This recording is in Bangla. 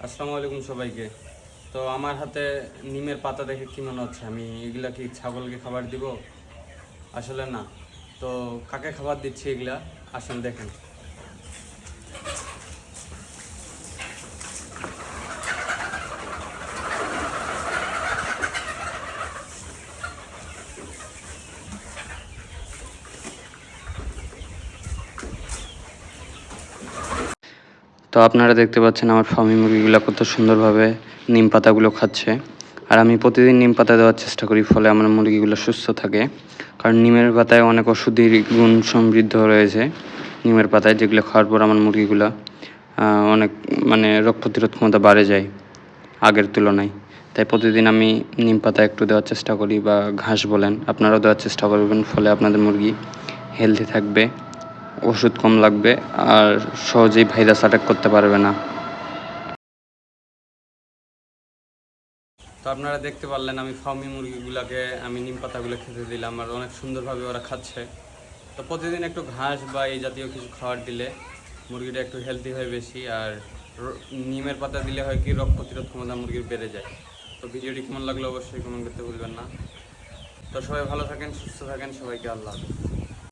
আসসালামু আলাইকুম সবাইকে। তো আমার হাতে নিমের পাতা দেখে কি মনে হচ্ছে আমি এগুলা কি ছাগলকে খাবার দিব? আসলে না। তো কাকে খাবার দিচ্ছি এগুলা আসেন দেখেন। তো আপনারা দেখতে পাচ্ছেন আমার ফার্মি মুরগিগুলো কত সুন্দরভাবে নিম পাতাগুলো খাচ্ছে। আর আমি প্রতিদিন নিম পাতা দেওয়ার চেষ্টা করি, ফলে আমার মুরগিগুলো সুস্থ থাকে। কারণ নিমের পাতায় অনেক ওষুধি গুণ সমৃদ্ধ রয়েছে নিমের পাতায়, যেগুলো খাওয়ার পর আমার মুরগিগুলো অনেক রোগ প্রতিরোধ ক্ষমতা বাড়ে যায় আগের তুলনায়। তাই প্রতিদিন আমি নিম পাতা একটু দেওয়ার চেষ্টা করি, বা ঘাস বলেন, আপনারাও দেওয়ার চেষ্টা করবেন। ফলে আপনাদের মুরগি হেলদি থাকবে, ওষুধ কম লাগবে, আর সহজেই ভাইরাস অ্যাটাক করতে পারবে না। তো আপনারা দেখতে পারলেন আমি ফার্মি মুরগিগুলোকে আমি নিম পাতাগুলো খেতে দিলাম, আর অনেক সুন্দরভাবে ওরা খাচ্ছে। তো প্রতিদিন একটু ঘাস বা এই জাতীয় কিছু খাবার দিলে মুরগিটা একটু হেলদি হয় বেশি। আর নিমের পাতা দিলে হয় কি, রোগ প্রতিরোধ ক্ষমতা মুরগির বেড়ে যায়। তো ভিডিওটি কেমন লাগলো অবশ্যই কমেন্ট করতে ভুলবেন না। তো সবাই ভালো থাকেন, সুস্থ থাকেন, সবাইকে আল্লাহ হাফেজ।